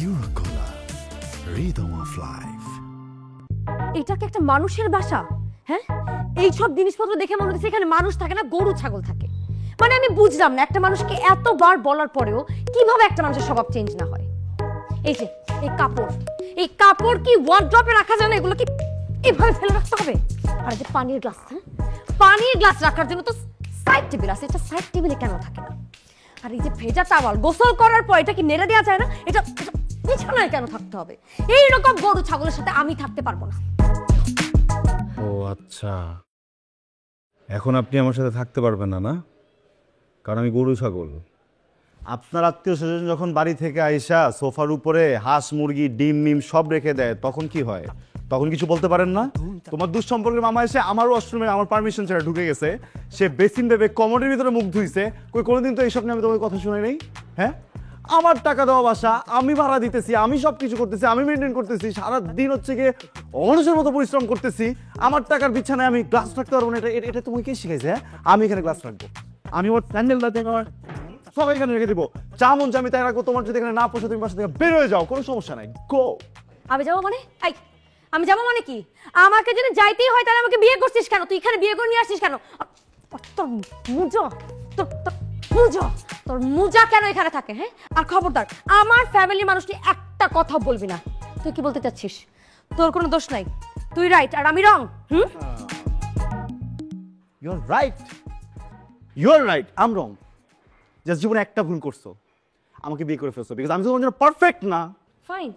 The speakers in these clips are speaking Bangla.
Eurocola, rhythm of life. এটা কি একটা মানুষের বাসা? হ্যাঁ, এই সব জিনিসপত্র দেখে মনে হচ্ছে এখানে মানুষ থাকে না, গরু ছাগল থাকে। মানে আমি বুঝলাম না, একটা মানুষকে এতবার বলার পরেও কিভাবে একটা মানুষের স্বভাব চেঞ্জ না হয়। এই যে এই কাপড় কি ওয়ার্ড্রপে রাখা যায় না? এগুলো কি এভাবে ফেলে রাখতে হবে? আর যে পানির গ্লাস, হ্যাঁ, পানির গ্লাস রাখার জন্য তো সাইড টেবিল আছে, এটা সাইড টেবিলে কেন থাকে না? আর এই যে ভেজা টাওয়াল, গোসল করার পর এটা কি নেড়ে দেওয়া যায় না? এটা বিছানায় কেন থাকতে হবে? এইরকম গরু ছাগলের সাথে আমি থাকতে পারবো না। ও আচ্ছা, এখন আপনি আমার সাথে থাকতে পারবেন না, না? কারণ আমি গরু ছাগল। আপনার আত্মীয় স্বজন যখন বাড়ি থেকে আইসা সোফার উপরে হাঁস মুরগি ডিম মিম সব রেখে দেয়, তখন কি হয়? তখন কিছু বলতে পারেন না? তোমার দুঃসম্পর্কের মামা এসে আমার ওয়াশরুমে আমার পারমিশন ছাড়া ঢুকে গেছে, সে বেসিন ভেবে কমোডের ভিতরে মুখ ধুইছে, কোনোদিন তো এইসব নিয়ে আমি তোমাকে কথা শুনাই নেই। হ্যাঁ, আমার টাকা দেওয়া বাসা, আমি ভাড়া দিতেছি, আমি সব কিছু করতেছি, আমি মেনটেন করতেছি, সারাদিন হচ্ছে গিয়ে অমানুষের মতো পরিশ্রম করতেছি। আমার টাকার বিছানায় আমি গ্লাস রাখতে পারবো না? এটা তোমাকে কে শিখাইছে? হ্যাঁ, আমি এখানে গ্লাস রাখবো, আমি ওর স্যান্ডেলটা দেখো সব এখানে রেখে দিব, যা মন আমি তাই রাখবো। তোমার যদি এখানে না পোষে তুমি বাসা থেকে বের হয়ে যাও, কোনো সমস্যা নাই, গো। আমি যাবো মানে? আমি যাবো মানে কি? আমাকে যদি যাইতেই হয় তাহলে আমাকে বিয়ে করছিস কেন? তুই এখানে বিয়ে করে নিয়ে আসছিস কেন? তোর মুজা কেন এখানে থাকে? হ্যাঁ, আর খবরদার আমার ফ্যামিলির মানুষ নিয়ে একটা কথা বলবি না। তুই কি বলতে চাচ্ছিস? তোর কোনো দোষ নাই, তুই রাইট আর আমি wrong. Your right, I'm wrong. Just জীবনে একটা ভুল করছো, আমাকে বিয়ে করে ফেলছো, বিকজ আমি তোমার জন্য পারফেক্ট না। ফাইন,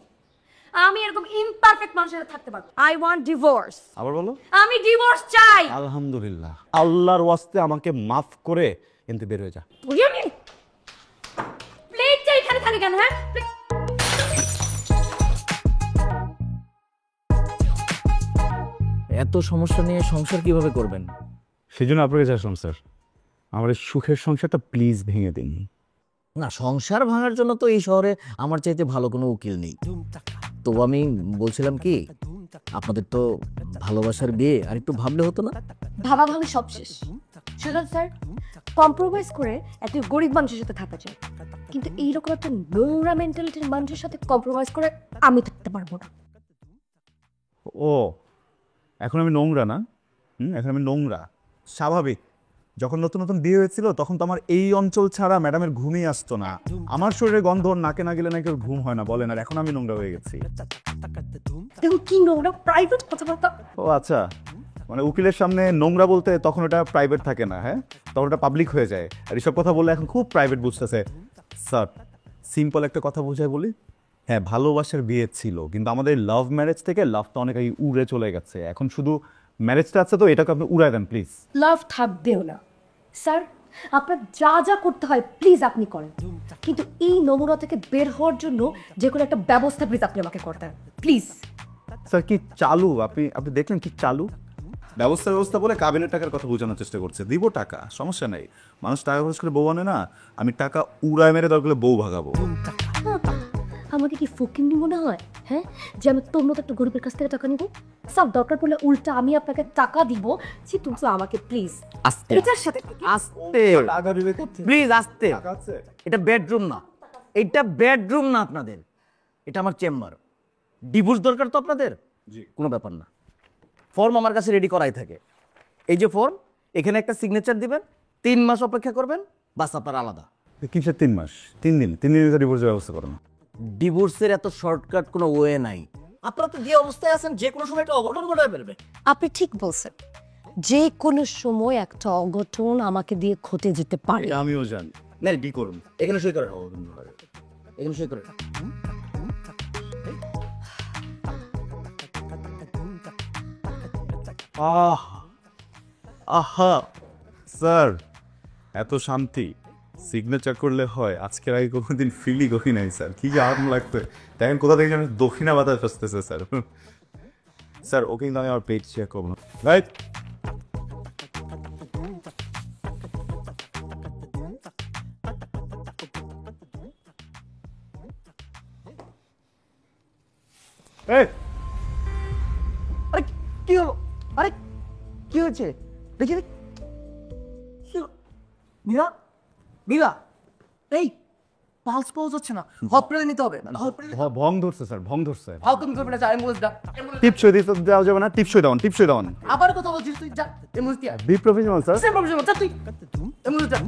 আমি এরকম ইমপারফেক্ট মানুষের সাথে থাকতে পারবো। I want divorce. আবার বলো। আমি ডিভোর্স চাই। আলহামদুলিল্লাহ, আল্লাহর ওয়াস্তে আমাকে মাফ করে এনতে বের হয়ে যা। প্লেটটা এখানে থাকে কেন? হ্যাঁ, এত সমস্যা নিয়ে সংসার কিভাবে করবেন? সেই জন্য আপনার কাছে আসলাম স্যার, আমার এই সুখের সংসারটা প্লিজ ভেঙে দিন। না, সংসার ভাঙার জন্য তো এই শহরে আমার চাইতে ভালো কোনো উকিল নেই। তো আমি বলছিলাম কি, আপনাদের তো ভালোবাসার বিয়ে, আর একটু ভাবলে হতো না? ভাবাভাবি সব শেষ। সুজন স্যার, কম্প্রোমাইজ করে এত গরিব মানুষের সাথে থাকা যায়, কিন্তু এইরকম একটা নোংরা মেন্টালিটির মানুষের সাথে কম্প্রোমাইজ করে আমি থাকতে পারবো না। ও, এখন আমি নোংরা না? এখন আমি নোংরা, স্বাভাবিক। যখন নতুন নতুন বিয়ে হয়েছিল তখন তো আমার এই অঞ্চল ছাড়া ম্যাডামের ঘুমই আসতো না। আমার শরীরে গন্ধ নাকে না গেলে নাকি ওর ঘুম হয় না, বলেন। আর এখন আমি নোংরা হয়ে গেছি। কি নোংরা প্রাইভেট কথাবার্তা। ও আচ্ছা, মানে উকিলের সামনে নোংরা বলতে তখন ওটা প্রাইভেট থাকে না, হ্যাঁ, তখন ওটা পাবলিক হয়ে যায়। আর এইসব কথা বললে এখন খুব প্রাইভেট বুঝতেছে। স্যার, সিম্পল একটা কথা বুঝাই বলি। হ্যাঁ, ভালোবাসার বিয়ে ছিল, কিন্তু আমাদের লাভ ম্যারেজ থেকে লাভটা অনেক আগে উড়ে চলে গেছে। এখন শুধু ম্যারেজটা আছে, তো এটাকে আপনি উড়ায় দেন প্লিজ। লাভ থাকবেও না স্যার, আপনার যা যা করতে হয় প্লিজ আপনি করেন, কিন্তু এই নমুনা থেকে বের হওয়ার জন্য যে কোনো একটা ব্যবস্থা প্লিজ আপনি আমাকে করতে হবে, প্লিজ। স্যার, কি চালু আপনি দেখলেন কি চালু? ব্যবস্থা বলে কাবিনের টাকার কথা বোঝানোর চেষ্টা করছে। দিব টাকা, সমস্যা নাই। মানুষ টাকা খরচ করে বউ আনে না, আমি টাকা উড়ায় মেরে দরকার বউ ভাগাবো। আমাকে কি ফকিন্নি মনে হয়? হ্যাঁ, যে আমি তোর মতো একটা গরিবের কাছ থেকে টাকা নিব? সব দরকার পড়লে উল্টা আমি আপনাকে টাকা দিব। তুমি তো আমাকে প্লিজ আস্তে এটার সাথে আস্তে প্লিজ, আস্তে। এটা বেডরুম না, এটা বেডরুম না আপনাদের, এটা আমার চেম্বার। ডিভোর্স দরকার তো আপনাদের? কোনো ব্যাপার না, ফর্ম আমার কাছে রেডি করাই থাকে। এই যে ফর্ম, এখানে একটা সিগনেচার দিবেন, 3 মাস অপেক্ষা করবেন, বাস আপনার আলাদা। কিসের 3 মাস? 3 দিন ডিভোর্সের ব্যবস্থা করেন। ডিভোর্সের এত শর্টকাট কোনো ওয়ে নাই। আপনারা তো যে অবস্থায় আছেন, যে কোনো সময় একটা অঘটন ঘটায় ফেলবে। আপনি ঠিক বলছেন, যে কোনো সময় একটা অঘটন আমাকে দিয়ে ঘটে যেতে পারে। আমিও জানি। না, কি করুন, এখানে সই করেন, এখানে সই করেন। আহা স্যার, এত শান্তি সিগনেচার করলে হয়? আজকের আগে কোনোদিন ফিলই করি নাই স্যার, কি যে আরাম লাগবে। দেখেন কোথা থেকে যেন দক্ষিণা বাতাস আসতেছে স্যার। স্যার, ওকে কিন্তু আমি আমার পেট চেক করবো না, রাইট? আরে কি হলো? আরে কি হয়েছে? দেখি মীরা, এই পালস পাওয়া যাচ্ছে না, হসপিটালে নিতে হবে। ভং ধরছে স্যার, ভং ধরছে। হাউ তুমি করবে না, যা অ্যাম্বুলেন্স ডাক। টিপসই দিতে দেওয়া যাবে না, টিপসই দেওয়ান, টিপসই দেওয়ান। আবার কথা বলছিস তুই, যা অ্যাম্বুলেন্স দিয়া। Be professional sir. Same problem, যা তুই অ্যাম্বুলেন্স ডাক।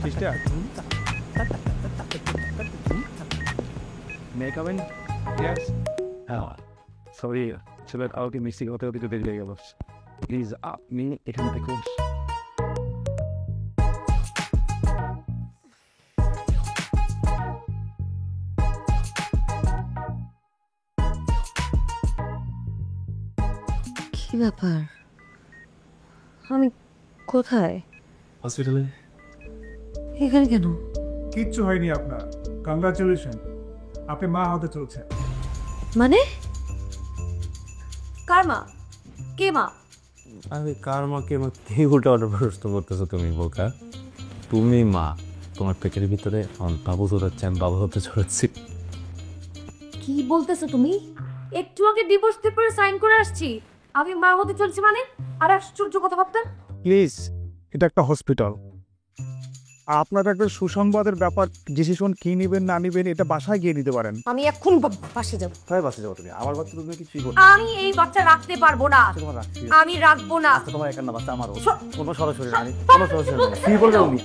Sister May I come in? Yes. Sorry, ছেলের কাউকে মিসিং হতে হতে দেরি হয়ে গেল। প্লিজ আপনি এখান থেকে কি ব্যাপার? আমি কোথায়? হসপিটালে। এখানে কেন? কিচ্ছু হয়নি আপনার, কংগ্রাচুলেশন, আপনি মা হতে চলছেন। মানে কার মা? কে মা? আরে কার মাকে কি উল্টা পাল্টা প্রশ্ন করতেছো তুমি বোকা? তুমি মা, তোমার পেটের ভিতরে বাবু চড়াচ্ছে, আমি বাবু হতে চড়াচ্ছি। কি বলতেছো তুমি? একটু আগে ডিভোর্স পেপারে সাইন করে আসছি, আমি মা হতে চলছি মানে? আর আশ্চর্য কথা ভাবতেন। প্লিজ, এটা একটা হসপিটাল, আপনার একটা সুসংবাদের ব্যাপার। ডিসিশন কি নেবেন না নেবেন এটা বাসায় গিয়ে নিতে পারেন। আমি এখন বাসে যাব। কোথায় বাসে যাবো তুমি? আমার বাচ্চা তুমি কিছুই করো। আমি এই বাচ্চা রাখতে পারবো না, তোমার রাখছি। আমি রাখবো না। তোমার একান্ন বাচ্চা আমারও। স- কোনো সরাসরি না, কোনো সরাসরি না। কি বলবে উনি?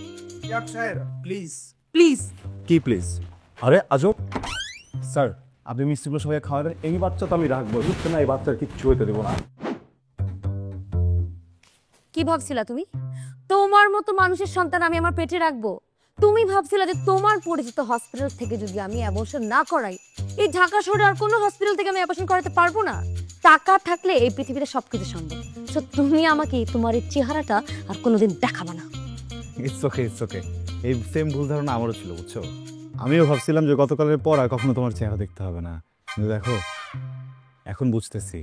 Please please. কি প্লিজ? আরে আজব স্যার, আপনি মিষ্টিগুলো সবাই খাওয়াবেন, এই বাচ্চা তো আমি রাখবো, বুঝছেন না? এই বাচ্চার কিচ্ছু হইতে দেবো না। কি ভাবছিলা তুমি? তোমার মতো মানুষের সন্তান আমি আমার পেটে রাখবো? তুমি ভাবছিলা যে তোমার পরিচিত হসপিটাল থেকে যদি আমি অ্যাবর্শন না করাই, এই ঢাকা শহরে আর কোনো হসপিটাল থেকে আমি অ্যাবর্শন করাতে পারবো না? টাকা থাকলে এই পৃথিবীতে সবকিছু সম্ভব। সো তুমি আমাকে তোমার এই চেহারাটা আর কোনোদিন দেখাবা না। It's okay, it's okay. এই সেম ভুল ধারণা আমারও ছিল, বুঝছো? আমিও ভাবছিলাম যে গতকালের পর আর কখনো তোমার চেহারা দেখতে হবে না, কিন্তু দেখো এখন বুঝতেছি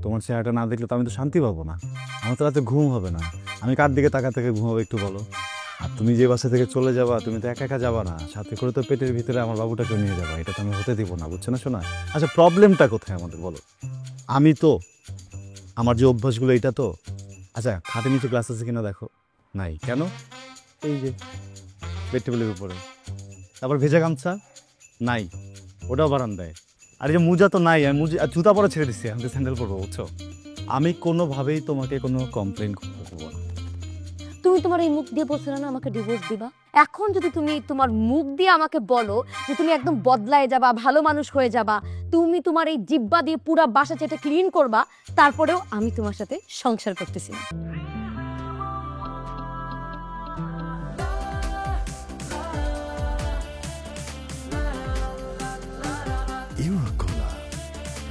তোমার চেহারাটা না দেখলে তো আমি তো শান্তি পাবো না, আমার তো রাতে ঘুম হবে না। আমি কার দিকে তাকা থেকে ঘুমাবো একটু বলো? আর তুমি যে বাসা থেকে চলে যাবা, তুমি তো একা একা যাবা না, সাথে করে তো পেটের ভিতরে আমার বাবুটাকে নিয়ে যাবা, এটা তো আমি হতে দিব না, বুঝছো না শোনা? আচ্ছা, প্রবলেমটা কোথায় আমাদের বলো? আমি তো আমার যে অভ্যাসগুলো এটা তো, আচ্ছা খাটের নিচে গ্লাস আছে কিনা দেখো, নাই। কেন? এই যে বেড টেবিলের উপরে। তারপর ভেজা গামছা নাই, ওটাও বারান্দায়। আর এই যে মোজা তো নাই, আমি মোজা জুতা পরে ছেড়ে দিচ্ছি, আমি স্যান্ডেল পরবো, বুঝছো? আমি কোনোভাবেই তোমাকে কোনো কমপ্লেন করতে দেবো না। তুমি তোমার এই মুখ দিয়ে বলছিলে না আমাকে ডিভোর্স দিবা? এখন যদি তুমি তোমার মুখ দিয়ে আমাকে বলো যে তুমি একদম বদলায় যাবা, ভালো মানুষ হয়ে যাবা, তুমি তোমার এই জিব্বা দিয়ে পুরা বাসা চেটে ক্লিন করবা, তারপরেও আমি তোমার সাথে সংসার করতেছি না। Eurocolor,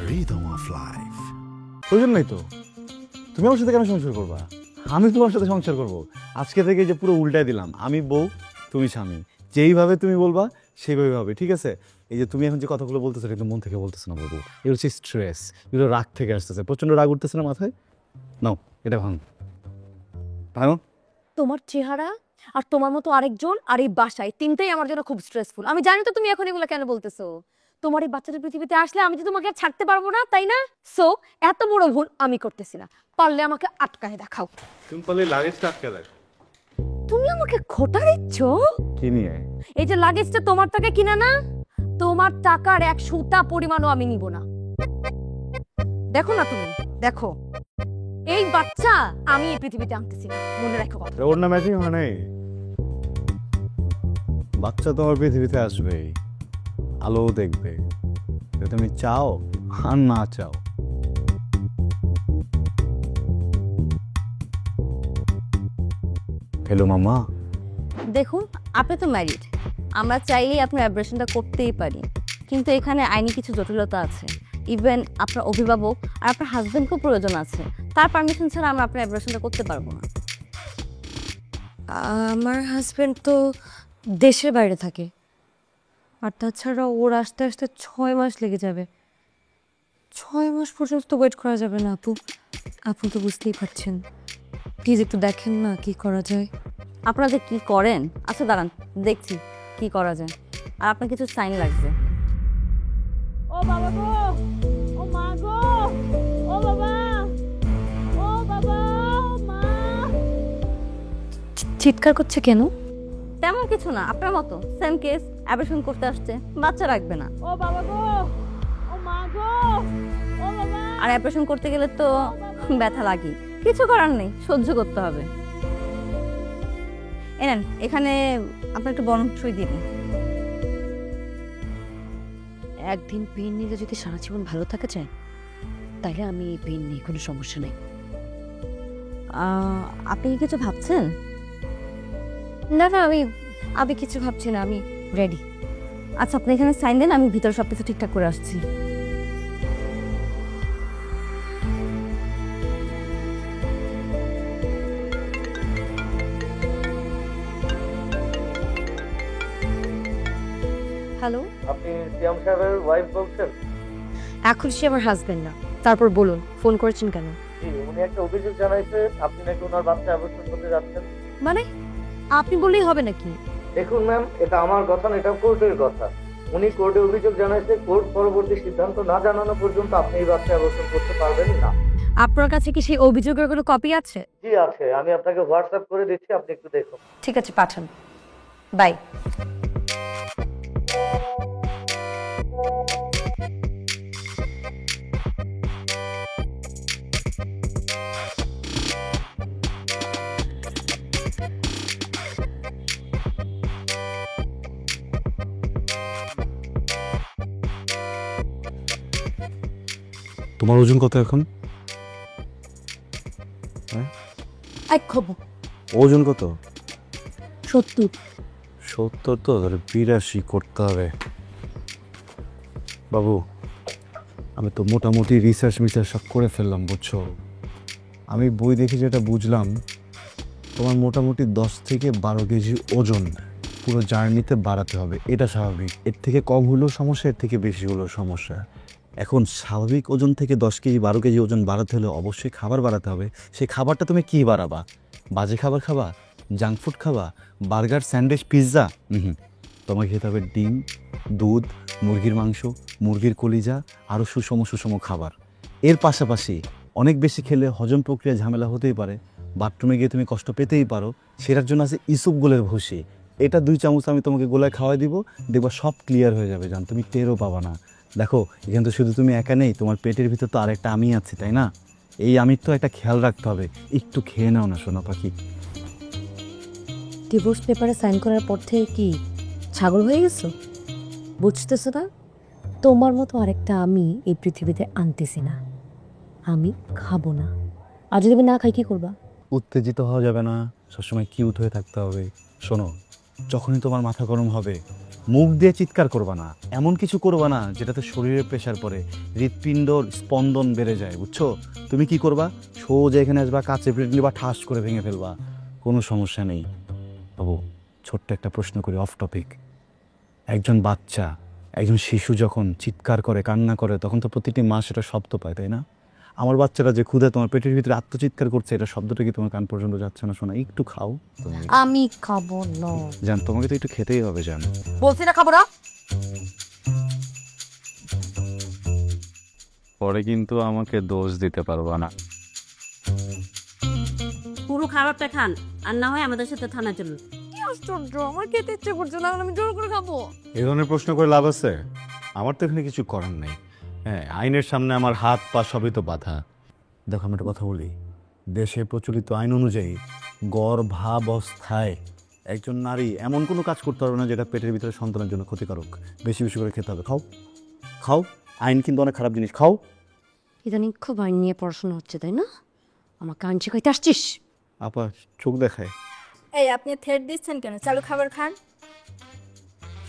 rhythm of life. প্রয়োজন নাই তো, তুমি আমার সাথে কেন সংসার করবা? আমি তোমার সাথে সংসার করবো। আজকে থেকে যে পুরো উল্টায় দিলাম, আমি বউ তুমি স্বামী, যেইভাবে তুমি বলবা সেইভাবে হবে, ঠিক আছে? এই যে তুমি এখন যে কথাগুলো বলতেছো কিন্তু মন থেকে বলতেছো না বলবো, এটা হচ্ছে স্ট্রেস, এগুলো রাগ থেকে আসতেছে, প্রচণ্ড রাগ উঠতেছে না মাথায়? নাও এটা ভাঙ, ভাঙো। তোমার চেহারা আর তোমার মতো আরেকজন আর এই বাসায়, তিনটাই আমার জন্য খুব স্ট্রেসফুল। আমি জানি তো তুমি এখন এগুলো কেন বলতেছো। তোমার এই বাচ্চাটা পৃথিবীতে আসলে আমি যে তোমাকে আর ছাড়তে পারবো না, তাই না? সো এত বড় ভুল আমি করতেছি না, পারলে আমাকে আটকায় দেখাও। সিম্পলি লাগেজটা আটকে দেখ। তুমি আমাকে খোটা দিচ্ছ? কি নিয়ে? এই যে লাগেজটা তোমার টাকা কিনা না, তোমার টাকার এক সুতা পরিমাণও আমি নিব না। দেখো না তুমি, দেখো এই বাচ্চা আমি এই পৃথিবীতে আনতেছি না, মনে রাখো কথা। ওর না ম্যাচিং হয় নাই, বাচ্চা তোমার পৃথিবীতে আসবে, আলো দেখবে, যদি তুমি চাও আর না চাও। হ্যালো মামা। দেখুন, আপনি তো ম্যারিড, আমরা চাইলেই আপনার অ্যাব্রেশনটা করতেই পারি, কিন্তু এখানে আইনি কিছু জটিলতা আছে। ইভেন আপনার অভিভাবক আর আপনার হাজবেন্ডকেও প্রয়োজন আছে, তার পারমিশন ছাড়া আমরা আপনার অ্যাব্রেশনটা করতে পারবো না। আমার হাজবেন্ড তো দেশের বাইরে থাকে, আর তাছাড়া ওর আসতে আসতে 6 মাস লেগে যাবে। 6 মাস পর্যন্ত তো ওয়েট করা যাবে না আপু, আপনি তো বুঝতেই পারছেন। প্লিজ একটু দেখেন না কি করা যায়। আপনারা যে কী করেন, আচ্ছা দাঁড়ান দেখছি কি করা যায়। আর আপনার কিছু সাইন লাগবে। ও বাবা গো, ও মা গো, ও বাবা, ও বাবা, ও মা, চিৎকার করছে কেন? তেমন কিছু না, আপনার মতো সেম কেস, অ্যাবর্শন করতে আসছে, বাচ্চা রাখবে না। ও বাবা গো, ও মা গো, ও বাবা। আর অ্যাবর্শন করতে গেলে তো ব্যথা লাগে, কিছু করার নেই, সহ্য করতে হবে। এনেন, এখানে আপনার একটু বরং সুই দিন। একদিন পেন নিলে যদি সারা জীবন ভালো থাকা যায়, তাহলে আমি এই পেন নিয়ে কোনো সমস্যা নেই। আপনি কি কিছু ভাবছেন? না না, আমি কিছু ভাবছি না, আমি রেডি। আচ্ছা, আপনি এখানে সাইন দেন, আমি ভিতরে সবকিছু ঠিকঠাক করে আসছি। হ্যালো, আপনি সিয়াম সাহেবের ওয়াইফ বলছেন? এখন সে আমার হাজবেন্ড না। তারপর বলুন, ফোন করেছেন কেন? জি, উনি একটা অভিযোগ জানাইছে আপনি নাকি ওনার বাচ্চা অ্যাবর্শন করতে যাচ্ছেন। মানে আপনি বললেই হবে নাকি? দেখুন ম্যাম, এটা আমার কথা না, এটা কোর্টের কথা। উনি কোর্টে অভিযোগ জানাইছে, কোর্ট পরবর্তী সিদ্ধান্ত না জানানো পর্যন্ত আপনি এই বাচ্চা অ্যাবর্শন করতে পারবেন না। আপনার কাছে কি সেই অভিযোগের কোনো কপি আছে? জি আছে, আমি আপনাকে হোয়াটসঅ্যাপ করে দিচ্ছি, আপনি একটু দেখুন। ঠিক আছে, পাঠান। বাই। তোমার ওজন কত এখন? এক খবর ওজন কত? 70। 70 তো, ধরে 82 করতে হবে। বাবু, আমি তো মোটামুটি রিসার্চ সব করে ফেললাম, বুঝছো? আমি বই দেখে যেটা বুঝলাম, তোমার মোটামুটি 10 থেকে 12 কেজি ওজন পুরো জার্নিতে বাড়াতে হবে। এটা স্বাভাবিক। এর থেকে কম হলেও সমস্যা, এর থেকে বেশি হলেও সমস্যা। এখন স্বাভাবিক ওজন থেকে 10 কেজি 12 কেজি ওজন বাড়াতে হলে অবশ্যই খাবার বাড়াতে হবে। সেই খাবারটা তুমি কি বাড়াবা? বাজে খাবার খাবা? জাঙ্ক ফুড খাবা? Burger, sandwich, pizza? তোমাকে খেতে হবে ডিম, দুধ, মুরগির মাংস, মুরগির কলিজা, আরও সুষম সুষম খাবার। এর পাশাপাশি অনেক বেশি খেলে হজম প্রক্রিয়া ঝামেলা হতেই পারে, বাথরুমে গিয়ে তুমি কষ্ট পেতেই পারো। সেটার জন্য আছে ইসুপগুলের ভুসি। এটা 2 চামচ আমি তোমাকে গোলায় খাওয়াই দিব, দেখবা সব ক্লিয়ার হয়ে যাবে, জান তুমি টেরও পাবা না। দেখো, এখানে তো শুধু তুমি একা নেই, তোমার পেটের ভিতর তো আরেকটা আমি আছি, তাই না? এই আমির তো একটা খেয়াল রাখতে হবে। একটু খেয়ে নাও না সোনা পাখি। ডিভোর্স পেপারে সাইন করার পর থেকে কি ছাগল হয়ে গেছো? বুঝতেছো না? তোমার মতো আরেকটা আমি এই পৃথিবীতে আনতেছি না, আমি খাবো না। আর যদি আমি না খাই কি করবা? উত্তেজিত হওয়া যাবে না, সবসময় কিউট হয়ে থাকতে হবে। শোনো, যখনই তোমার মাথা গরম হবে মুখ দিয়ে চিৎকার করবা না, এমন কিছু করবা না যেটাতে শরীরে প্রেশার পড়ে, হৃৎপিণ্ডর স্পন্দন বেড়ে যায়, বুঝছো? তুমি কি করবা? সোজা এখানে আসবা, কাছে প্লেট নিবা, ঠাস করে ভেঙে ফেলবা, কোনো সমস্যা নেই। বাবু, ছোট্ট একটা প্রশ্ন করি, অফ টপিক। একজন বাচ্চা, একজন শিশু যখন চিৎকার করে, কান্না করে, তখন তো প্রতিটি মা সেটা শব্দ পায়, তাই না? আমার বাচ্চারা যে ক্ষুধা তোমার পেটের ভিতরে আত্মচিৎকার করছে, এটা শব্দটা কি তোমার কান পর্যন্ত যাচ্ছে না? শোনা, একটু খাও। আমি খাবো না। জান, তোমাকে তো একটু খেতেই হবে, জান। বলছি না খাবো না। পরে কিন্তু আমাকে দোষ দিতে পারবা না। পুরো খাবারটা খান, আর না হয় আমাদের সাথে থানা চলুন। কি আশ্চর্য, আমার খেতে ইচ্ছে করছে না, আমি জোর করে খাবো। এই ধরনের প্রশ্ন করে লাভ আছে? আমার তো এখানে কিছু করার নেই। হ্যাঁ, আইনের সামনে আমার হাত পা সবই তো বাধা। দেখো, আমি একটা কথা বলি, দেশে প্রচলিত আইন অনুযায়ী গর্ভাবস্থায় একজন নারী এমন কোনো কাজ করতে পারবে না যেটা পেটের ভিতরে সন্তানের জন্য ক্ষতিকারক। বেশি বেশি করে খেতে হবে। খাও খাও, আইন কিন্তু অনেক খারাপ জিনিস, খাও। ইদানিং খুব আইন নিয়ে পড়াশোনা হচ্ছে, তাই না? আমাকে আইন শেখাইতে আসছিস? আপা চোখ দেখায়। এই আপনি থ্রেট দিচ্ছেন কেন? চালু খাবার খান।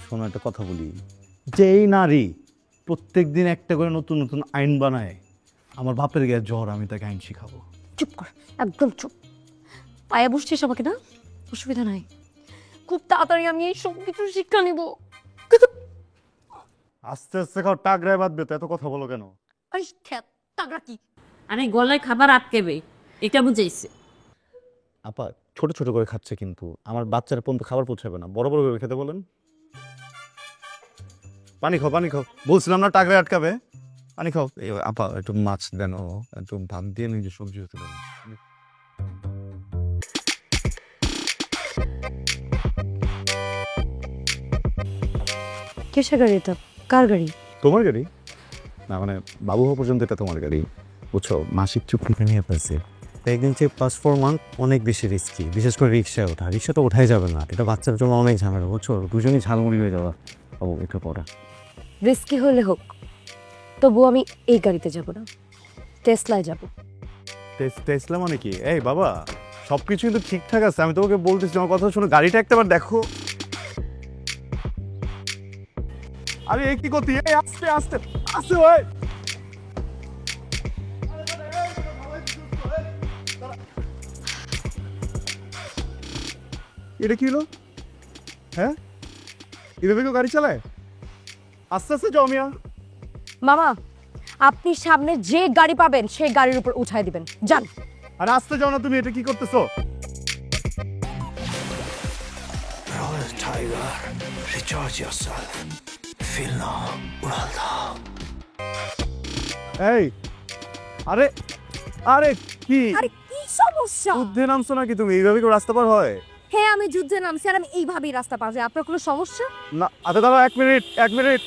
শোনো, একটা কথা বলি, যেই নারী প্রত্যেক দিন একটা করে নতুন নতুন আইন বানায়, আমার বাপের গায়ে জ্বর, আমি তাকে আইন শিখাবো। চুপ কর, একদম চুপ। পায়ে বসছিস আমাকে না? অসুবিধা নাই, খুব তাড়াতাড়ি আমি এই সব কিছু শিক্ষা নিব। আস্তে আস্তে খাও, টাগরায় বাঁধবে তো, এত কথা বলো কেন? টাগরা কি? আরে গলায় খাবার আটকেবে, এটা বুঝাইছে। আপা ছোট ছোট করে খাচ্ছে, কিন্তু আমার বাচ্চারা পর্যন্ত খাবার পৌঁছাবে না, বড় বড় করে খেতে বলেন। পানি খাও, পানি খাও, বলছিলাম না টাগরায় আটকাবে। পানি খাও। এই আপা একটু মাছ দেন, একটু ভাত দিয়ে নিজে সবজি হতে দেন। কিসের গাড়ি এটা? কার গাড়ি? তোমার গাড়ি না, মানে বাবু হওয়া পর্যন্ত এটা তোমার গাড়ি, বুঝছো? মাসিক চুক্তি নিয়ে পেয়েছে প্রেগনেন্সি +4 মান্থ অনেক বেশি রিস্কি, বিশেষ করে রিক্সায় ওঠা। রিক্সা তো ওঠাই যাবে না, এটা বাচ্চার জন্য অনেক ঝামেলা, বুঝছো? দুজনই ঝালমুড়ি হয়ে যাওয়া। ও এটা পড়া রিস্কি হলে হোক, তবু আমি এই গাড়িতে যাব না, টেসলায় যাব। টেসলা মানে কি? এই বাবা, সব কিছু কিন্তু ঠিকঠাক আছে, আমি তোমাকে বলতেছি, আমার কথা শোনো, গাড়িটা একটাবার দেখো। আরে এই কি করতে? এই আস্তে আস্তে আস্তে ভাই। এটা কি হলো? হ্যাঁ, এভাবে কেউ গাড়ি চালায়? আস্তে আস্তে যাও মিয়া। মামা, আপনি সামনে যে গাড়ি পাবেন সেই গাড়ির উপর উঠাই দিবেন, যান। আরে আস্তে যাও না তুমি, এটা কি করতেছো? Royal Tiger, recharge yourself. Feel now, Uralda. এই আরে আরে কি আরে কি সমস্যা? যুদ্ধে নামছো নাকি তুমি? এইভাবে কেউ রাস্তা পার হয়? হ্যাঁ, আমি যুদ্ধে নামছি আর আমি এইভাবেই রাস্তা পার হই। আপনার কোনো সমস্যা? না, আচ্ছা দাঁড়াও, 1 মিনিট 1 মিনিট।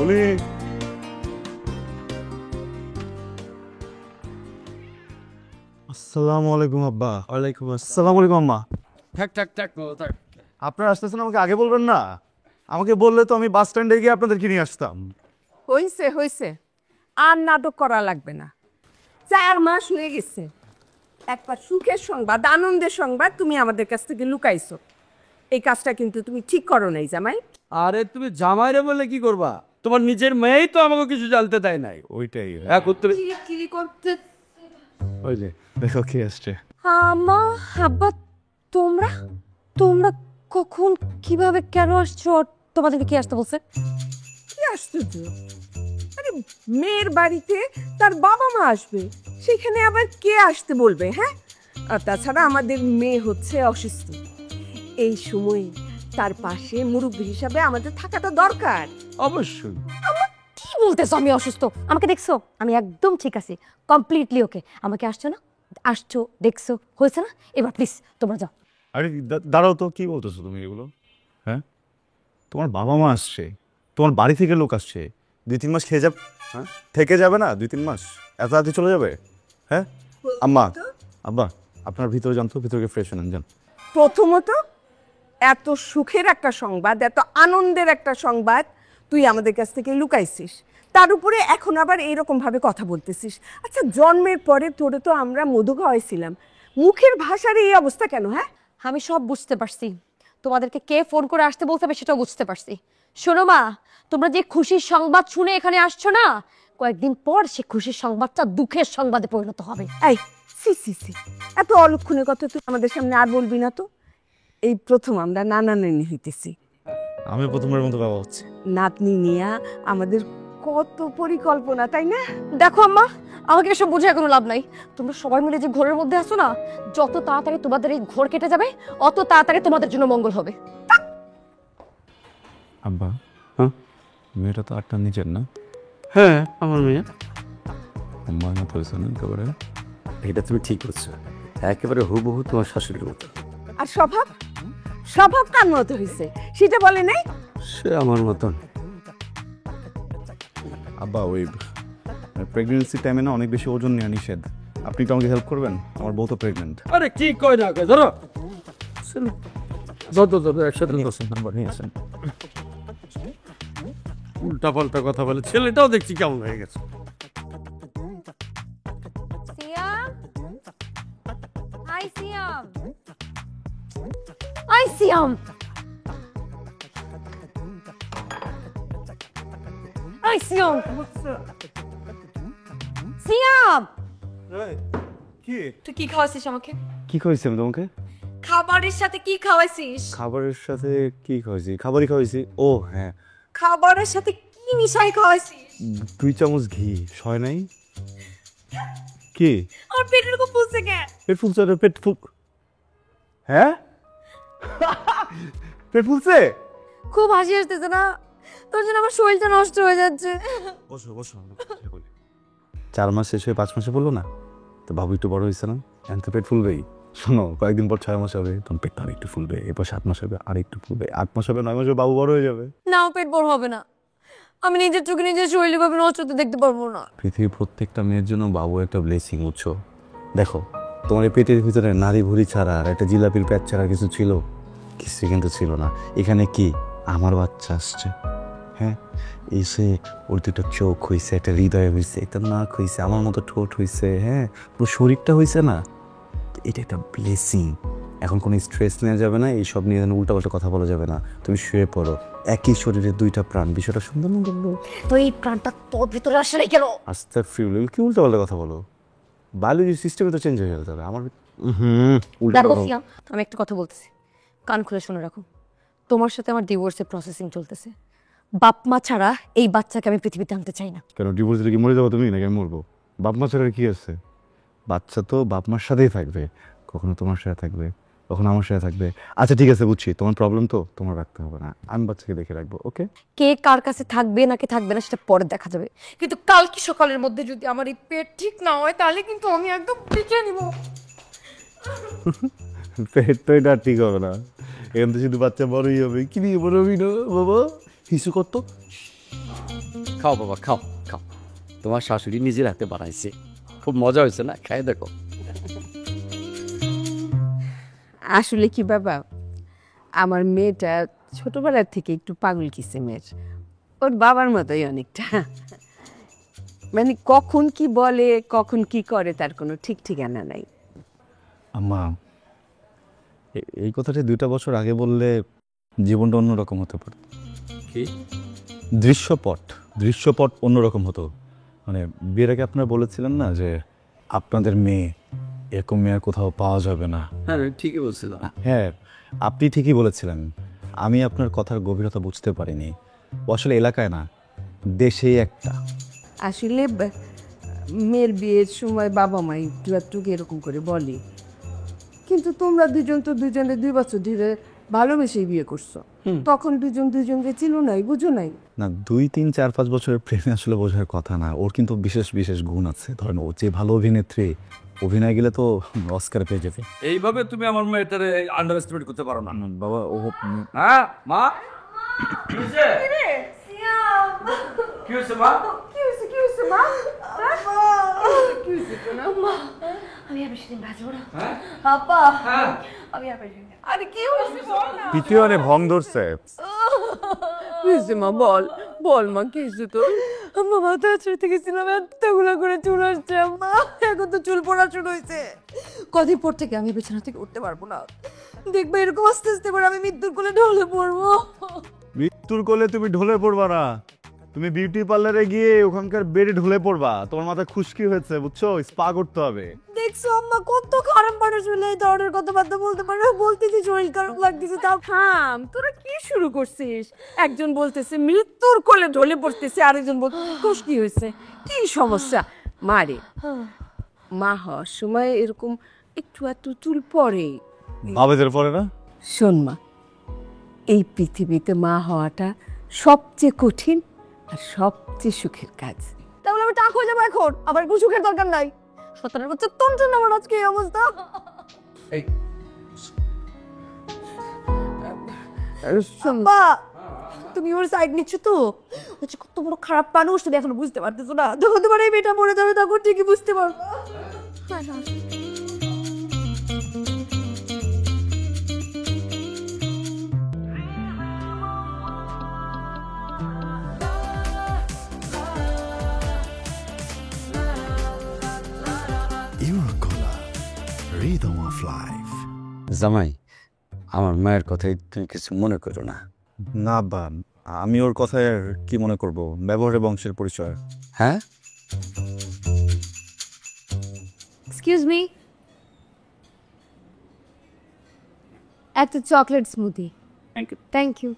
বলি আসসালামু আলাইকুম আব্বা। ওয়ালাইকুম আসসালামু আলাইকুম আম্মা। থাক থাক থাক থাক। আপনারা আসতেছেন, আমাকে আগে বলবেন না? আমাকে বললে তো আমি বাস স্ট্যান্ডে গিয়ে আপনাদেরকে নিয়ে আসতাম। হইছে হইছে, আর নাটক করা লাগবে না। 4 মাস হয়ে গেছে, একবার সুখের সংবাদ, আনন্দের সংবাদ তুমি আমাদের কাছ থেকে লুকাইছো। এই কাজটা কিন্তু তুমি ঠিক করো নাই জামাই। আরে তুমি জামাইরে বলে কি করবা? তোমার নিজের মেয়েই তো আমাকে কিছু জানতে দেয় নাই। ওইটাই। এক উত্তরে কি করতে? ওই যে দেখো কি আসছে। আমা, আব্বা, তোমরা তোমরা কখন, কিভাবে, কেন আসছো? আর তোমাদেরকে কি আসতে বলছে? কি আশ্চর্য! আরে মেয়ের বাড়িতে তার বাবা মা আসবে, সেখানে আবার কে আসতে বলবে? হ্যাঁ, আর তাছাড়া আমাদের মেয়ে হচ্ছে অসুস্থ, এই সময়ে তার পাশে মুরব্বী হিসাবে আমাদের থাকাটা দরকার। অবশ্যই। কি বলতেছো আমি অসুস্থ? আমাকে দেখছো? আমি একদম ঠিক আছি, কমপ্লিটলি ওকে। আমাকে আসছো না, আসছো, দেখছো, হয়েছে না? এবার প্লিজ তোমরা যাও। আরে দাঁড়াও তো, কি বলতেছো তুমি এগুলো? হ্যাঁ, তোমার বাবা মা আসছে, তোমার বাড়ি থেকে লোক আসছে, 2-3 মাস খেয়ে যাবে। হ্যাঁ, থেকে যাবে না 2-3 মাস? এত রাতে চলে যাবে? হ্যাঁ আম্মা, আব্বা, আপনার ভিতরে যান তো, ভিতরে ফ্রেশ হন, যান। প্রথমত, এত সুখের একটা সংবাদ, এত আনন্দের একটা সংবাদ তুই আমাদের কাছ থেকে লুকাইছিস, তার উপরে এখন আবার এইরকম ভাবে কথা বলতেছিস। আচ্ছা, জন্মের পরে তোরে তো আমরা মধু খাওয়াইছিলাম, মুখের ভাষার এই অবস্থা কেন? হ্যাঁ, আমি সব বুঝতে পারছি, তোমাদেরকে কে ফোন করে আসতে বলতে হবে সেটাও বুঝতে পারছি। শোনো মা, তোমরা যে খুশির সংবাদ শুনে এখানে আসছো না, কয়েকদিন পর সে খুশির সংবাদটা দুঃখের সংবাদে পরিণত হবে। এই সি সি সি, এত অলক্ষণের কথা তুই আমাদের সামনে আর বলবি না তো। এই প্রথম আমরা নানা নানি হইতেছি, আমি প্রথমবার মতো বাবা হচ্ছে। নাতনি নিয়া আমাদের কত পরিকল্পনা, তাই না? দেখো আম্মা, আমাকে এসব বোঝায় কোনো লাভ নাই। তোমরা সবাই মিলে যে ঘোরের মধ্যে আছো না, যত তাড়াতাড়ি তোমাদের এই ঘোর কেটে যাবে, অত তাড়াতাড়ি তোমাদের জন্য মঙ্গল হবে। আব্বা, হ্যাঁ, মেয়েটা তো আটটা নিচের না? হ্যাঁ, আমার মেয়ে। আম্মা না পড়েছে না একেবারে? এটা তুমি ঠিক করছো, একেবারে হুবহু তোমার শাশুড়ির মতো। আর স্বভাব, স্বভাব কার মতো হয়েছে সেটা বলে নাই? সে আমার মতন। আব্বা, ওই প্রেগনেন্সি টাইমে না অনেক বেশি ওজন নেওয়া নিষেধ। আপনি কি আমাকে হেল্প করবেন? আমার বউ তো প্রেগনেন্ট। আরে কি কয় না, ধরো যত একসাথে নিয়ে আসেন, নাম্বার নিয়ে আসেন। উল্টা পাল্টা কথা বলে, ছেলেটাও দেখছি কেমন হয়ে গেছে। সিয়াম, আই সিয়াম, আই সিয়াম, আই সিয়াম, সিয়াম। কি তুই কি খাওয়াছিস আমাকে? কি খাওয়াইছি আমি তোমাকে? খাবারের সাথে কি খাওয়াইছিস? খাবারের সাথে কি খাওয়াইছি? খাবারই খাওয়াইছি। ও হ্যাঁ, খাবারের সাথে কি কি মিশাই খাওয়াইছি? 2 চামচ ঘি সয় নাই কি আমার পেটের খুব ফুলছে কেন? পেট ফুলছে রে, পেট ফুল হ্যাঁ পেট ফুলছে। খুব হাসি আসতেছে না তোর জন্য আমার শরীরটা নষ্ট হয়ে যাচ্ছে। বসো বসো 4 মাস শেষ হয়ে 5 মাসে বললো না তো বাবু একটু বড় হয়েছে না, এখন তো পেট ফুলবেই। শোনো কয়েকদিন পর 6 মাস হবে তখন পেটটা আর একটু ফুলবে, এরপর 7 মাস হবে আর একটু ফুলবে, 8 মাস হবে 9 মাস হবে বাবু বড় হয়ে যাবে। নাও পেট বড় হবে না, আমি নিজের চোখে নিজের শরীরে ভাবে নষ্ট হতে দেখতে পারবো না। পৃথিবীর প্রত্যেকটা মেয়ের জন্য বাবু একটা ব্লেসিং বুঝছো। দেখো তোমার এই পেটের ভিতরে নারী ভুঁড়ি ছাড়া আর একটা জিলাপির পেট ছাড়া কিছু ছিল? কিছু কিন্তু ছিল না। এখানে কি আমার বাচ্চা আসছে, হ্যাঁ এসে ওর দুটো চোখ হয়েছে, একটা হৃদয় হয়েছে, একটা নাক হয়েছে, আমার মতো ঠোঁট হয়েছে, হ্যাঁ পুরো শরীরটা হয়েছে না, এটা একটা ব্লেসিং। এখন কোনো স্ট্রেস নেওয়া যাবে না, এইসব নিয়ে উল্টাপাল্টা কথা বলা যাবে না। তুমি শুয়ে পড়ো, একই শরীরে 2টা প্রাণ, বিষয়টা সুন্দর না বললো? তো এই প্রাণটা তোর ভিতরে আসলে কেন? আস্তে ফিউল কি উল্টাপাল্টা কথা বলো? বায়োলজি সিস্টেমে তো চেঞ্জ হয়ে যেতে হবে আমার। উল্টা দেখো সিয়া, আমি একটা কথা বলতেছি, কান খুলে শুনে রাখো। তোমার সাথে আমার ডিভোর্সের প্রসেসিং চলতেছে। বাপ মা ছাড়া এই বাচ্চাকে আমি পৃথিবীতে আনতে চাই না। কেন ডিভোর্স দিলে কি মরে যাবো তুমি, নাকি আমি মরবো? বাপ মা ছাড়া কি আছে? বাচ্চা তো বাপ মার সাথেই থাকবে, কখনো তোমার সাথে থাকবে, কখনো আমার সাথে থাকবে। আচ্ছা ঠিক আছে বুঝছি, তোমার প্রবলেম তো তোমার রাখতে হবে না, আমি বাচ্চাকে দেখে রাখবো। ওকে কে কার কাছে থাকবে নাকি থাকবে না সেটা পরে দেখা যাবে, কিন্তু কালকে সকালের মধ্যে যদি আমার এই পেট ঠিক না হয় তাহলে কিন্তু আমি একদম পিছিয়ে নিব। পেট তো এটা ঠিক হবে না, এখান থেকে শুধু বাচ্চা বড়ই হবে। কি নিয়ে বড় হবি না বাবা, হিসু করতো। খাও বাবা খাও খাও, তোমার শাশুড়ি নিজের হাতে বানাইছে, খুব মজা হয়েছে না, খাই দেখো। আসলে কি বাবা, আমার মেয়েটা ছোটবেলার থেকে একটু পাগল কিসেমের, ওর বাবার মতোই অনেকটা। মানে কখন কি বলে কখন কি করে তার কোনো ঠিক ঠিকানা নাই। আম্মা এই কথাটা 2টা বছর আগে বললে জীবনটা অন্যরকম হতে পারত। কি দৃশ্যপট অন্যরকম হতো। মানে বিয়ের আগে আপনারা বলেছিলেন না যে আপনাদের মেয়ে এরকম মেয়ে আর কোথাও পাওয়া যাবে না। হ্যাঁ ঠিকই বলছিলাম। হ্যাঁ আপনি ঠিকই বলেছিলেন, আমি আপনার কথার গভীরতা বুঝতে পারিনি। ও আসলে এলাকায় না, দেশেই একটা। আসলে মেয়ের বিয়ের সময় বাবা মা একটু একটু এরকম করে বলে, কিন্তু তোমরা দুজন তো দুজনে 2 বছর ধরে ভালোবেসেই বিয়ে করছো, তখন দুজনকে চিনো নাই, বুঝো নাই। না 2, 3, 4, 5 বছরের প্রেমে আসলে বোঝার কথা না। ওর কিন্তু বিশেষ বিশেষ গুণ আছে। ধরেন ও যে ভালো অভিনেত্রী, অভিনয় গেলে তো অস্কার পেয়ে যাবে। এইভাবে তুমি আমার মেয়েটারে আন্ডার এস্টিমেট করতে পারো না বাবা ও হ্যাঁ। মা কি হয়েছে? কি হয়েছে মা? আমি আর বেশি দিন বাঁচবো না। হ্যাঁ আপা হ্যাঁ আমি আর বেশি দিন। আরে কি হয়েছে বল না। পিটিওনে ভং ধরছে। মা বল বল মা, কি হয়েছে তোর? আম্মা মাথা ছুঁতে গেছিলাম, এতগুলো করে চুল আসছে আম্মা, এখন তো চুল পড়া শুরু হয়েছে। কদিন পর থেকে আমি বিছানা থেকে উঠতে পারবো না, দেখবে এরকম আস্তে আস্তে করে আমি মৃত্যুর কোলে ঢলে পড়বো। মৃত্যুর কোলে তুমি ঢলে পড়বা না, তুমি বিউটি পার্লারে গিয়ে ওখানকার বেডে ঢলে পড়বা। তোমার মাথা খুশকি হয়েছে বুঝছো, স্পা করতে হবে। দেখছো আম্মা কত খারাপ মানুষ হলে এই ধরনের কথাবার্তা বলতে পারে, বলতেছি শরীর খারাপ লাগতেছে তাও। থাম, তোরা কি শুরু করছিস? একজন বলতেছে মৃত্যুর কোলে ঢলে পড়তেছে, আরেকজন বলতেছে কি হয়েছে, কি সমস্যা? মারে মা হওয়ার সময় এরকম একটু একটু চুল পড়ে, বাবাদের পরে না। শোন মা, এই পৃথিবীতে মা হওয়াটা সবচেয়ে কঠিন আর সবচেয়ে সুখের কাজ। তাহলে আমি টাক হয়ে যাবো এখন, আমার কোনো সুখের দরকার নাই। 17 বছর তোর জন্য আমার আজকে এই অবস্থা। আব্বা তুমি ওর সাইড নিচ্ছ তো, হচ্ছে কত বড় খারাপ মানুষ তুমি এখনো বুঝতে পারতেছো না। যখন তোমার এই মেয়েটা মরে যাবে তখন ঠিকই বুঝতে পারবো। Eurocolor, rhythm of life. জামাই, আমার মায়ের কথাই তুমি কিছু মনে করো না। না বা আমি ওর কথায় আর কি মনে করব, ব্যবহারে বংশের পরিচয়। হ্যাঁ এক্সকিউজ মি, একটা chocolate smoothie. Thank you.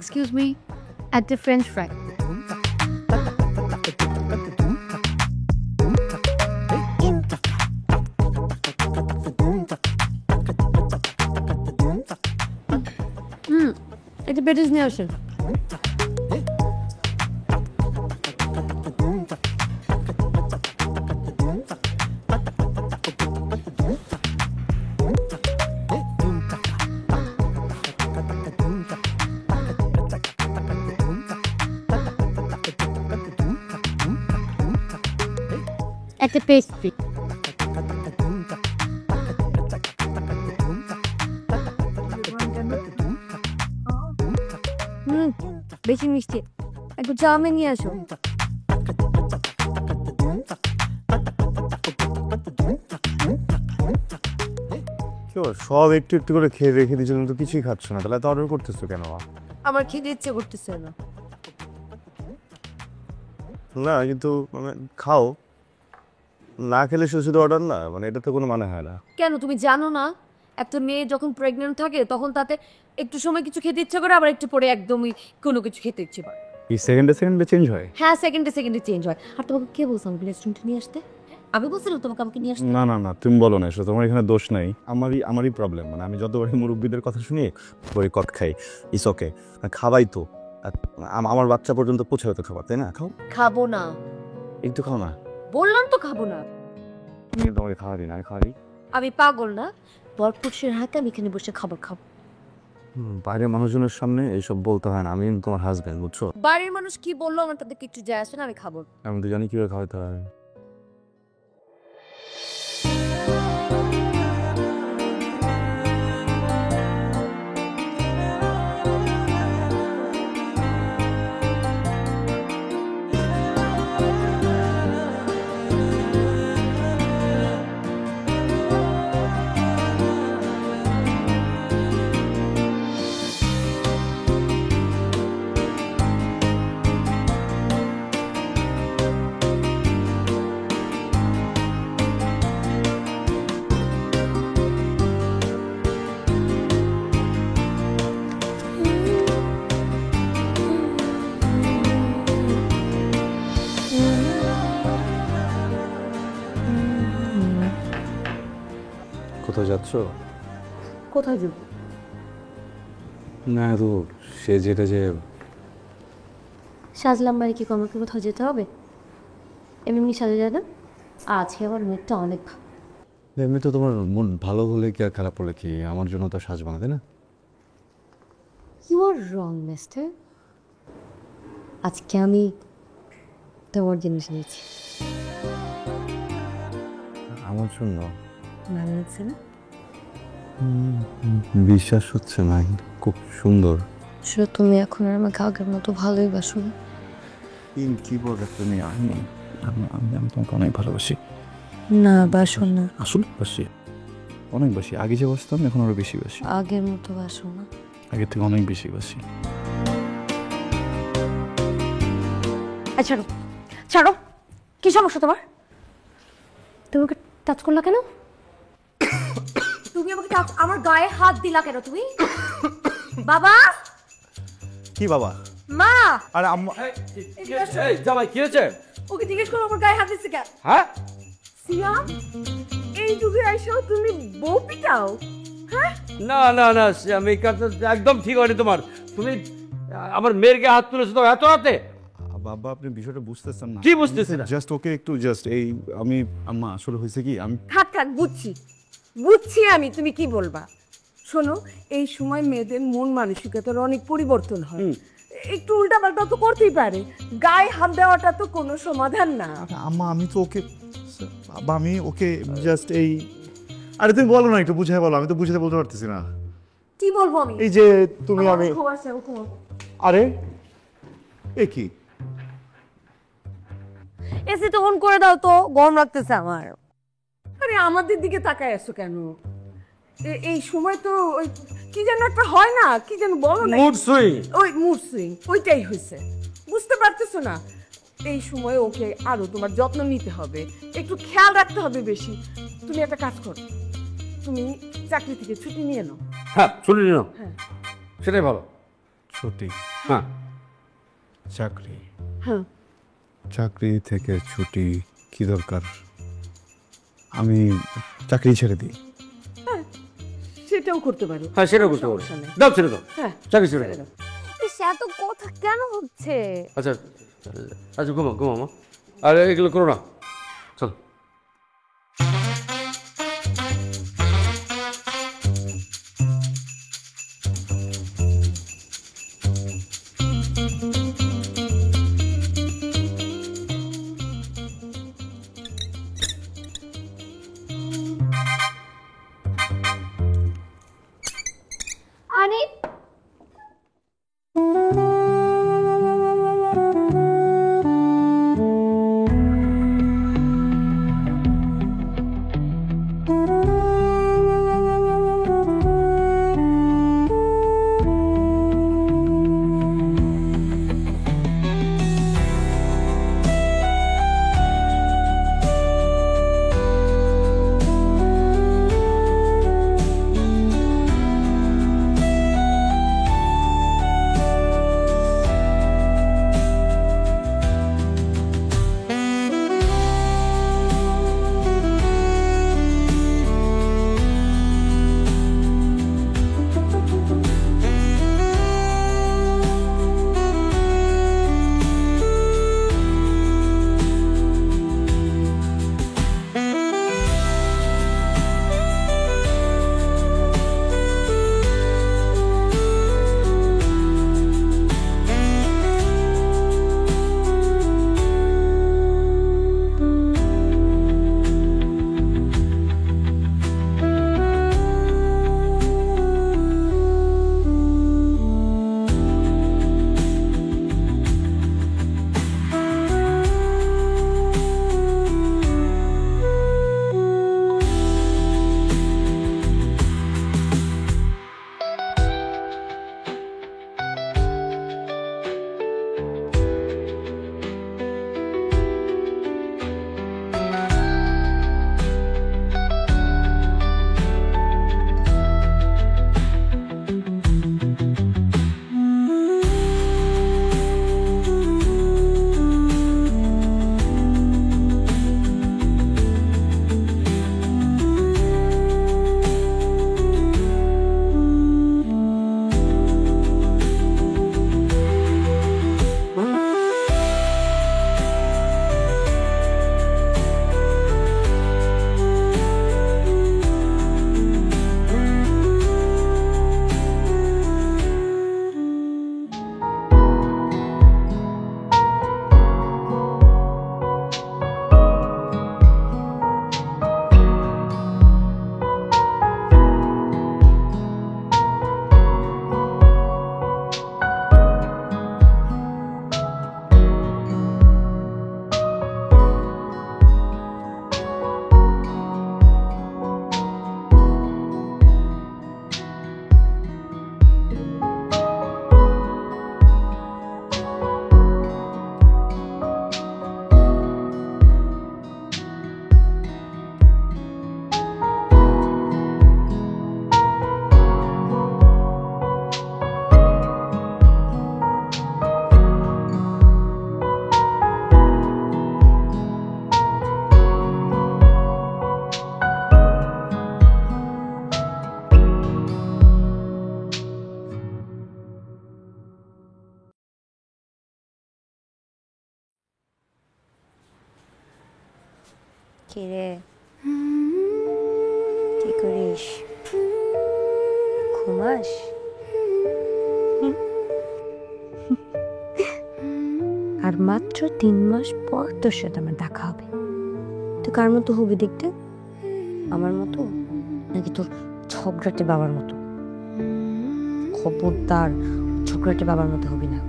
Excuse me, at the French fry. একটা পেটিস নিয়ে আসেন। একটা পেস্ট্রি। বেশি মিষ্টি, একটু চাউমিন নিয়ে আসো। সব একটু একটু করে খেয়ে রেখে দিয়েছিল, তো কিছুই খাচ্ছ না, তাহলে তো অর্ডার করতেছো কেন? আমার খেতে ইচ্ছে করতেছে না। না কিন্তু মানে খাও, না খেলে শুধু শুধু অর্ডার না, মানে এটা তো কোনো মানে হয় না। কেন তুমি জানো না একটা মেয়ে যখন প্রেগনেন্ট থাকে তখন তাতে একটু সময় কিছু খেতে ইচ্ছে করে, আবার একটু পরে একদমই কোনো কিছু খেতে ইচ্ছে করে। এই সেকেন্ডে সেকেন্ডে চেঞ্জ হয়? হ্যাঁ, সেকেন্ডে সেকেন্ডে চেঞ্জ হয়। আর তোমাকে কে বলছো আমাকে রেস্টুরেন্টে নিয়ে আসতে? আমি বলছিলাম তোমাকে আমাকে নিয়ে আসতে? না না না, তুমি বলো না, এসো, তোমার এখানে দোষ নাই, আমারই প্রবলেম। মানে আমি যতবারই মুরব্বীদের কথা শুনি বই কট খাই, ইস ওকে, খাবাই তো, আমার বাচ্চা পর্যন্ত পৌঁছাবে তো খাবার, তাই না? খাও। খাবো না। একটু খাও না। বললাম তো খাবো না। তুমি তোমাকে খাওয়া দিই না, আমি খাওয়া দিই। আমি পাগল না, বরপুরুষের হাতে আমি এখানে বসে খাবার খাবো। বাইরের মানুষজনের সামনে এইসব বলতে হয় না, আমি তোমার হাজবেন্ড, বুঝছো? বাড়ির মানুষ কি বললো আমার তাদের কিছু যায় আসে না, আমি খাবো। আমি তো জানি কিভাবে খাওয়াতে হয়। কোথাও যাচ্ছ? কোথায় যাবো? না তো সে যেটা যে সাজলাম মানে কি আমাকে কোথাও যেতে হবে? এমনি সাজা যায় না? আজকে আমার মুডটা অনেক ভালো। এমনি তো তোমার মন ভালো হলে কি আর খারাপ হলে কি, আমার জন্য তো সাজবা না, তাই না? You are wrong mister. আজকে আমি তোমার জিনিস নিয়েছি। আমার জন্য? ভালো লাগছে না? বিশ্বাস হচ্ছে না, খুব সুন্দর। আসলে তুমি এখন আর আমাকে আগের মতো ভালোই বাসো না। কি বলে তুমি? আমি তোমাকে অনেক ভালোবাসি। না, বাসো না। আসলে বাসি, অনেক বাসি। আগে যে বাসতাম এখন আরো বেশি বাসি। আগের মতো বাসো না। আগের থেকে অনেক বেশি বাসি। ছাড়ো ছাড়ো, কি সমস্যা তোমার? তুমি ওকে টাচ করলা কেন? তুমি আমাকে আমার গায়ে হাত দিলা কেন তুমি? বাবা! কি বাবা? মা! আরে আম্মা! এই জামাই কি হয়েছে? ওকে জিজ্ঞেস করো আমার গায়ে হাত দিচ্ছে কেন? হ্যাঁ, সিয়াম, এই যুগে এসেও তুমি বউ পিটাও? হ্যাঁ, না না না, আমি একদম ঠিক হয়নি তোমার। তুমি আমার মেয়েরকে হাত তুলেছো তো এত রাতে? বাবা আপনি বিষয়টা বুঝতেছেন না। কি বুঝতেছি না? জাস্ট ওকে একটু জাস্ট এই আমি আম্মা আসলে হয়েছে কি আমি থাক থাক, বুঝছি আমি তুমি কি বলবা। শোনো, এই সময় মেয়েদের মন মানসিকতার অনেক পরিবর্তন হয়, একটু উল্টাপাল্টা তো করতেই পারে। গায়ে হাত দেওয়াটা তো কোনো সমাধান না। আম্মা আমি তো ওকে বাবা আমি ওকে জাস্ট এই আরে তুমি বলো না, একটু বুঝাই বলো, আমি তো বুঝাতে বলতে পারতেছি না। কি বলবো আমি? এই যে তুমি আমি আরে এ কি এসি তো অন করে দাও তো, গরম লাগতেছে আমার। আরে আমাদের দিকে তাকায় আছো কেন? এই সময় তো ওই কি যেন একটা হয় না, কি যেন বলো না, মুড সুইং। ওই মুড সুইং ওইটাই হয়েছে, বুঝতে পারতেছো না? এই সময় ওকে আরো তোমার যত্ন নিতে হবে, একটু খেয়াল রাখতে হবে বেশি। তুমি একটা কাজ করো, তুমি চাকরি থেকে ছুটি নিয়ে নাও। হ্যাঁ, ছুটি নিও, হ্যাঁ, সেটাই ভালো। ছুটি? হ্যাঁ চাকরি হ্যাঁ চাকরি থেকে ছুটি কি দরকার? আমি চাকরি ছেড়ে দিই। সেটাও করতে পারো। হ্যাঁ সেটাও করতে পারো। সমস্যা নেই। দাও ছেড়ে দাও, হ্যাঁ চাকরি ছেড়ে দাও। এত কথা কেন হচ্ছে? আচ্ছা আচ্ছা ঘুমা ঘুমা মা, আর এগুলো করো না, চল। আরে কিরে কি করিস? ঘুমাস? আর মাত্র 3 মাস পর তোর সাথে আমার দেখা হবে। তুই কার মতো হবি দেখতে? আমার মতো নাকি তোর ঝগড়াটে বাবার মতো? খবরদার ঝগড়াটে বাবার মতো হবি না,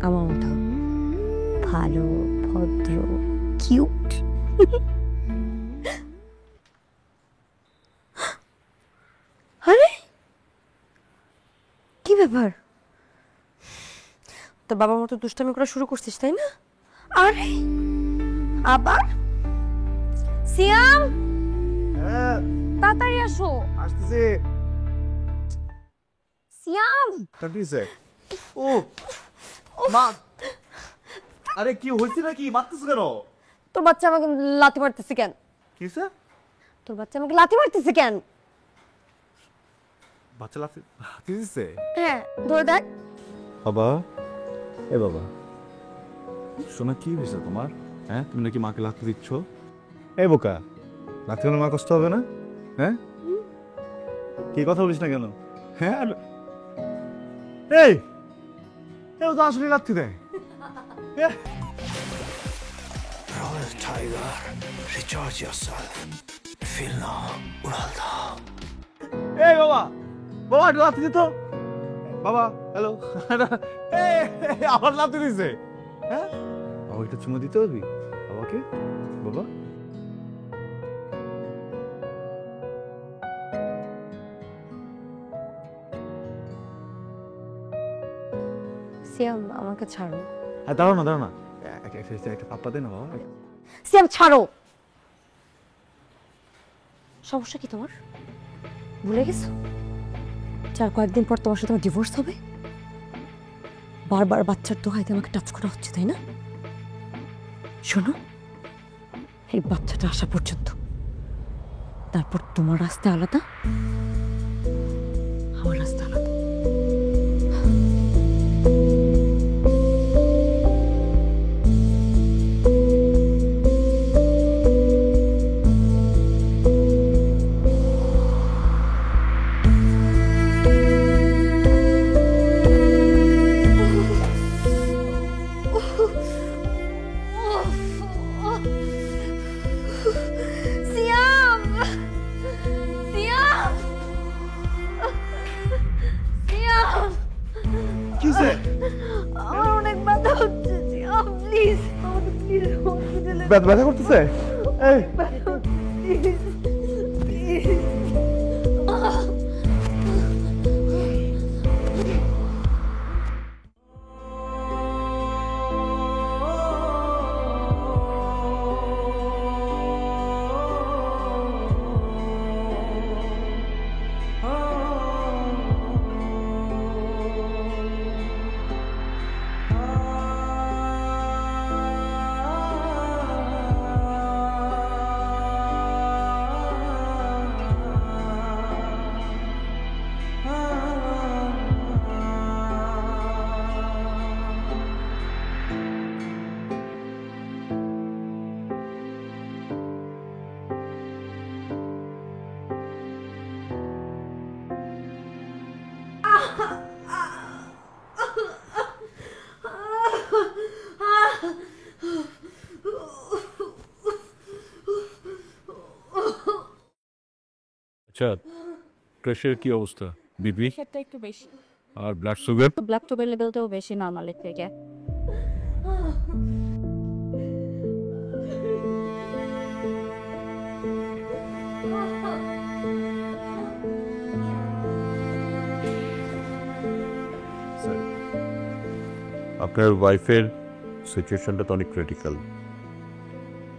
আমার মতো ভালো, ভদ্র, কিউট। আরে কি ব্যাপার, তোর বাবার মতো দুষ্টামি করা শুরু করছিস তাই না? আরে আবার সিয়াম, তাড়াতাড়ি আসো। আসতেছি। সিয়াম তাড়াতাড়ি ও মা, আরে কি হয়েছে নাকি, মারতেছ কেন? তোর বাচ্চা আমাকে লাথি মারতেছে কেন? কিসে? তোর বাচ্চা আমাকে লাথি মারতেছে কেন? বাচ্চা লাথি দিচ্ছে? হ্যাঁ, ধরে দেখ। বাবা, এ বাবা, শোনা কি হয়েছে তোমার? হ্যাঁ, তুমি নাকি মাকে লাথি দিচ্ছ? এই বোকা, লাথি হলে মা কষ্ট হবে না? হ্যাঁ, কি কথা বলিস না কেন? হ্যাঁ, এই এও তো আসলে লাথি দেয়। Royal Tiger, recharge yourself. Feel now, Uralda. এই বাবা, বাবা একটু লাথি দিত। বাবা, হ্যালো। আবার লাথি দিছে। হ্যাঁ, বাবা একটা চুমো দিতে পারবি বাবাকে? বাবা, সিয়াম, আমাকে ছাড়ো। হ্যাঁ দাঁড়াও না, দাঁড়াও না, একটা পাপ্পা দে না বাবা। সিয়াম, ছাড়ো। সমস্যা কি তোমার? ভুলে গেছো চার কয়েকদিন পর তোমার সাথে আমার ডিভোর্স হবে? বারবার বাচ্চার দোহাইতে আমাকে টাচ করা হচ্ছে, তাই না? শোনো, এই বাচ্চাটা আসা পর্যন্ত, তারপর তোমার রাস্তা আলাদা, আমার রাস্তা আলাদা। আমার অনেক ব্যথা হচ্ছে, প্লিজ আমাকে প্লিজ হসপিটালে। ব্যথা করতেছে? এই আচ্ছা, প্রেশার কি অবস্থা? বিপি সেটা একটু বেশি, আর ব্লাড সুগার? ব্লাড সুগার লেভেলটাও বেশি নর্মালের থেকে। আপনার ওয়াইফের সিচুয়েশনটা তো অনেক ক্রিটিক্যাল।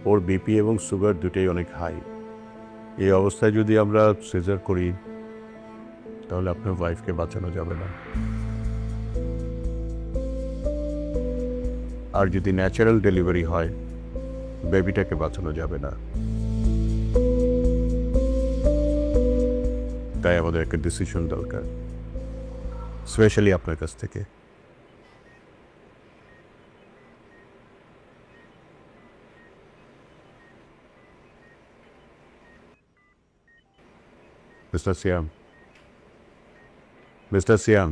ওর বিপি এবং সুগার দুটোই অনেক হাই। এই অবস্থায় যদি আমরা সিজার করি তাহলে আপনার ওয়াইফকে বাঁচানো যাবে না। আর যদি ন্যাচারাল ডেলিভারি হয় বেবিটাকে বাঁচানো যাবে না। তাই আমাদের একটা ডিসিশন দরকার, স্পেশালি আপনার কাছ থেকে। Mr. Siam. Mr. Siam.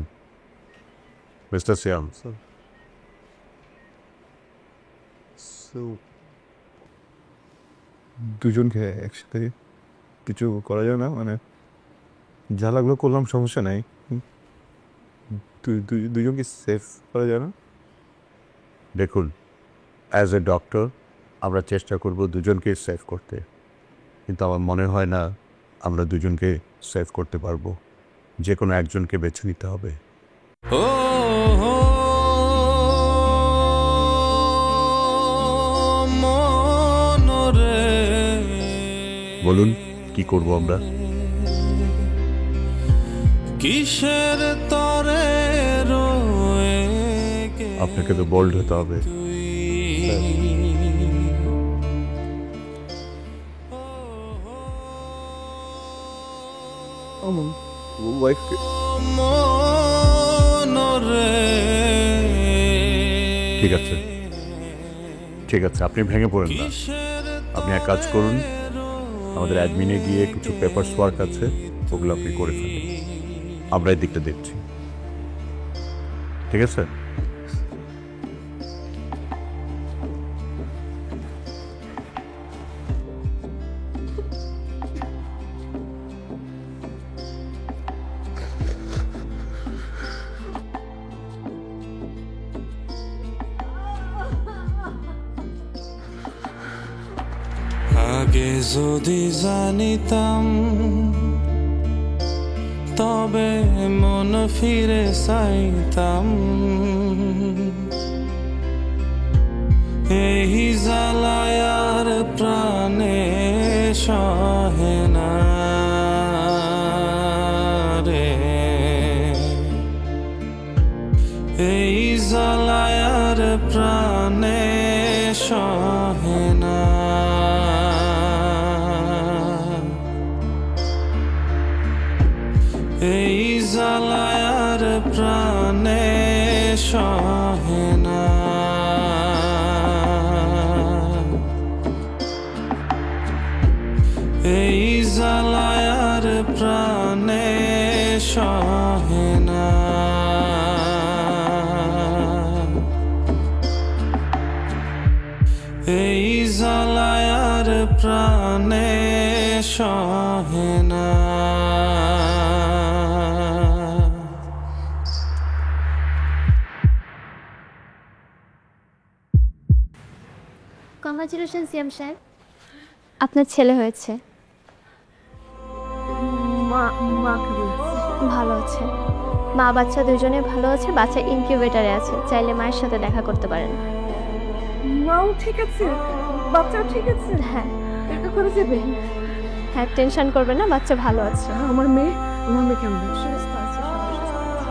Mr. Siam. দুজনকে একসাথে কিছু করা যায় না? মানে যা লাগলো করলাম, সমস্যা নাই। দুজনকে সেফ করা যায় না? দেখুন, অ্যাজ এ ডক্টর আমরা চেষ্টা করব দুজনকে সেভ করতে, কিন্তু আমার মনে হয় না আমরা দুজনকে সেভ করতে পারবো। যে কোনো একজনকে বেছে নিতে হবে। বলুন কি করব আমরা? কিসের তরে রয়ে আপনাকে তো বোল্ড হতে হবে। ঠিক আছে, ঠিক আছে, আপনি ভেঙে পড়েন না। আপনি এক কাজ করুন, আমাদের অ্যাডমিনে গিয়ে কিছু পেপারস ওয়ার্ক আছে, ওগুলো আপনি করে ফেলেন। আমরা এই দিকটা দেখছি, ঠিক আছে? আগে যদি জানিতাম তবে মন ফিরে চাইতাম, এই জ্বালায়ার প্রাণে সহে না রে, এই জ্বালায়ার প্রাণে সহে না। এই জ্বালায়ার প্রাণে সহে না, এই জ্বালায়ার প্রাণে সহে না, এই জ্বালায়ার প্রাণে সহে না। কংগ্রাচুলেশন সিএম সাহেব, আপনার ছেলে হয়েছে। ভালো আছে, মা বাচ্চা দুজনে ভালো আছে, বাচ্চা ইনকিউবেটারে আছে, চাইলে মায়ের সাথে দেখা করতে পারেন। মাও ঠিক আছে, বাচ্চাও ঠিক আছে? হ্যাঁ, দেখা করে যাবে? হ্যাঁ, টেনশন করবেন না, বাচ্চা ভালো আছে। আমার মেয়ে কেমন? সুস্থ আছে, সবাই সুস্থ আছে।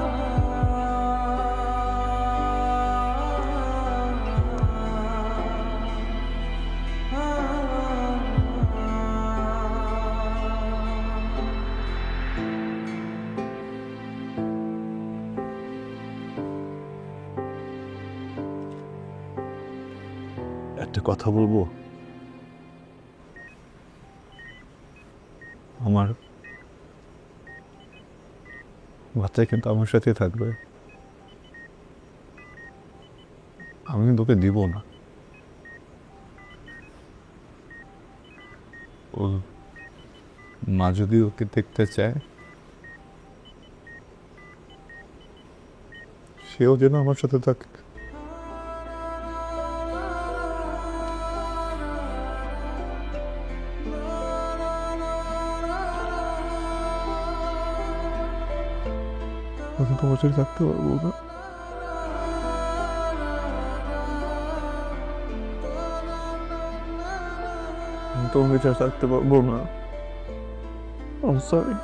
একটা কথা বলবো? আমার বাচ্চা কিন্তু আমার সাথে থাকবে, আমি কিন্তু ওকে দিব না। ও মা যদি ওকে দেখতে চায়, সেও যেন আমার সাথে থাকে। আমি তোমার সাথে থাকতে পারবো না। আমি তোমাকে ছাড়া থাকতে পারবো না। I'm sorry.